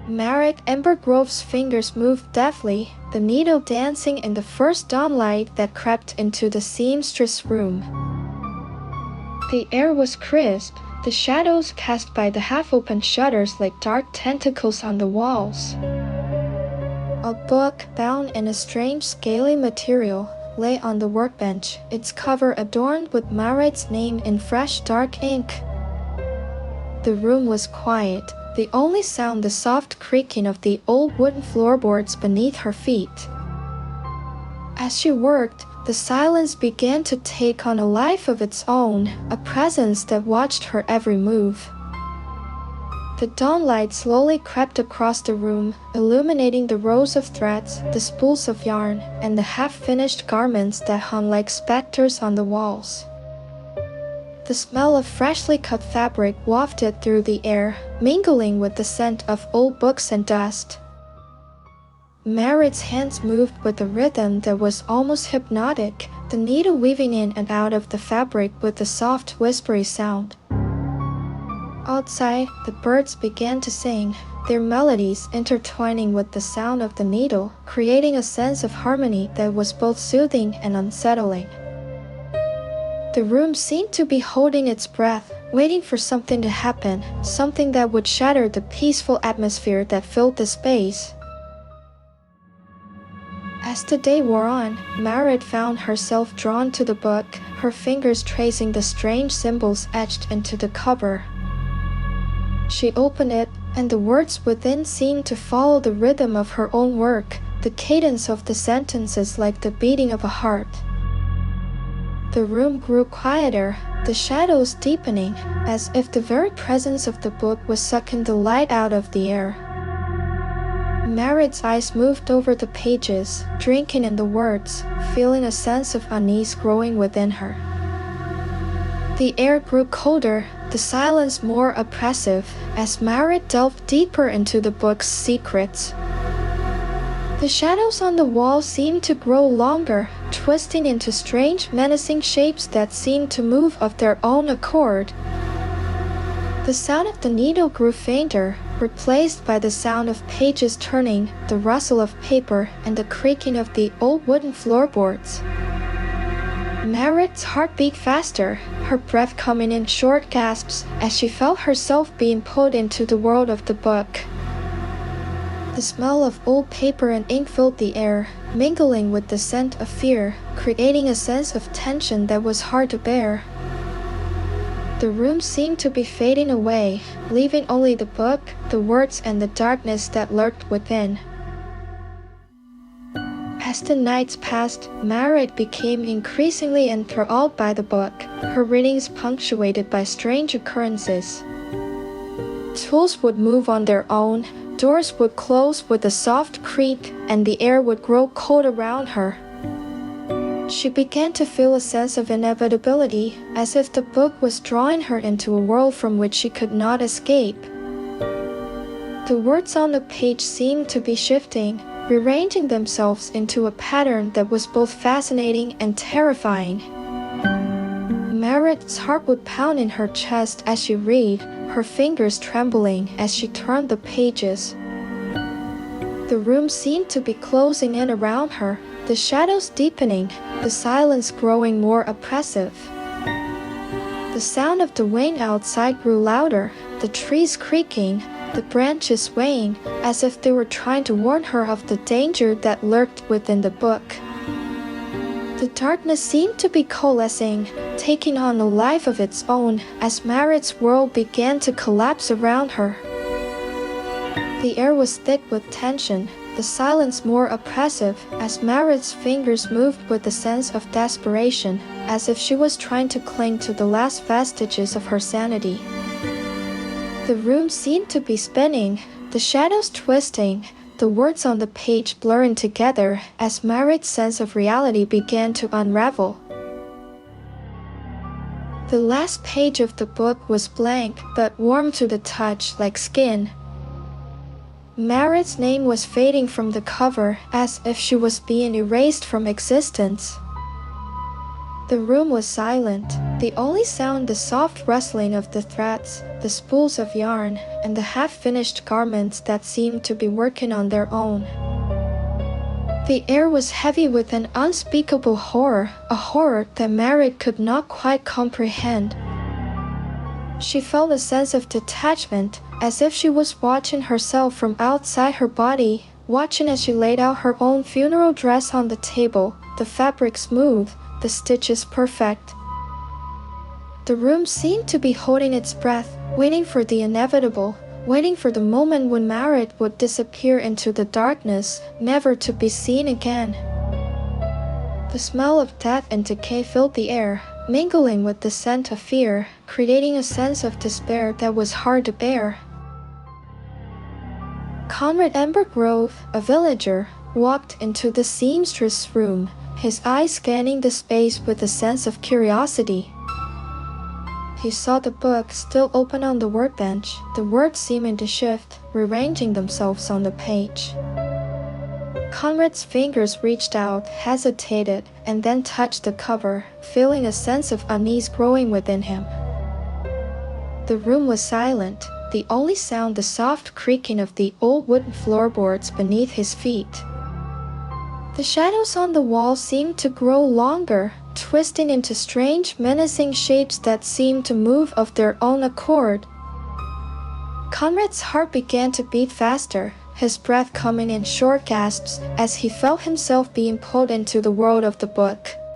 Marit Embergrove's fingers moved deftly, the needle dancing in the first dawnlight that crept into the seamstress room. The air was crisp, the shadows cast by the half-opened shutters like dark tentacles on the walls. A book, bound in a strange scaly material, lay on the workbench, its cover adorned with Marit's name in fresh dark ink. The room was quiet, the only sound the soft creaking of the old wooden floorboards beneath her feet. As she worked, the silence began to take on a life of its own, a presence that watched her every move. The dawnlight slowly crept across the room, illuminating the rows of threads, the spools of yarn, and the half-finished garments that hung like specters on the walls. The smell of freshly cut fabric wafted through the air, mingling with the scent of old books and dust. Marit's hands moved with a rhythm that was almost hypnotic, the needle weaving in and out of the fabric with a soft, whispery sound. Outside, the birds began to sing, their melodies intertwining with the sound of the needle, creating a sense of harmony that was both soothing and unsettling. The room seemed to be holding its breath, waiting for something to happen, something that would shatter the peaceful atmosphere that filled the space. As the day wore on, Marit found herself drawn to the book, her fingers tracing the strange symbols etched into the cover. She opened it, and the words within seemed to follow the rhythm of her own work, the cadence of the sentences like the beating of a heart. The room grew quieter, the shadows deepening, as if the very presence of the book was sucking the light out of the air. Marit's eyes moved over the pages, drinking in the words, feeling a sense of unease growing within her. The air grew colder, the silence more oppressive, as Marit delved deeper into the book's secrets. The shadows on the wall seemed to grow longer, twisting into strange, menacing shapes that seemed to move of their own accord. The sound of the needle grew fainter, replaced by the sound of pages turning, the rustle of paper, and the creaking of the old wooden floorboards. Marit's heart beat faster, her breath coming in short gasps as she felt herself being pulled into the world of the book. The smell of old paper and ink filled the air, mingling with the scent of fear, creating a sense of tension that was hard to bear. The room seemed to be fading away, leaving only the book, the words, and the darkness that lurked within. As the nights passed, Marit became increasingly enthralled by the book, her readings punctuated by strange occurrences. Tools would move on their own, doors would close with a soft creak, and the air would grow cold around her. She began to feel a sense of inevitability, as if the book was drawing her into a world from which she could not escape. The words on the page seemed to be shifting, rearranging themselves into a pattern that was both fascinating and terrifying. Marit's heart would pound in her chest as she read, her fingers trembling as she turned the pages. The room seemed to be closing in around her, the shadows deepening, the silence growing more oppressive. The sound of the wind outside grew louder, the trees creaking, the branches swaying, as if they were trying to warn her of the danger that lurked within the book. The darkness seemed to be coalescing, taking on a life of its own as Marit's world began to collapse around her. The air was thick with tension, the silence more oppressive as Marit's fingers moved with a sense of desperation, as if she was trying to cling to the last vestiges of her sanity. The room seemed to be spinning, the shadows twisting, the words on the page blurring together as Marit's sense of reality began to unravel. The last page of the book was blank but warm to the touch like skin. Marit's name was fading from the cover as if she was being erased from existence. The room was silent. The only sound the soft rustling of the threads, the spools of yarn, and the half-finished garments that seemed to be working on their own. The air was heavy with an unspeakable horror, a horror that Marit could not quite comprehend. She felt a sense of detachment, as if she was watching herself from outside her body, watching as she laid out her own funeral dress on the table, the fabric smooth, the stitches perfect. The room seemed to be holding its breath, waiting for the inevitable, waiting for the moment when Marit would disappear into the darkness, never to be seen again. The smell of death and decay filled the air, mingling with the scent of fear, creating a sense of despair that was hard to bear. Marit Embergrove, a villager, walked into the seamstress' room, his eyes scanning the space with a sense of curiosity. He saw the book still open on the workbench, the words seeming to shift, rearranging themselves on the page. Conrad's fingers reached out, hesitated, and then touched the cover, feeling a sense of unease growing within him. The room was silent, the only sound the soft creaking of the old wooden floorboards beneath his feet. The shadows on the wall seemed to grow longer, twisting into strange, menacing shapes that seemed to move of their own accord. Conrad's heart began to beat faster, his breath coming in short gasps as he felt himself being pulled into the world of the book.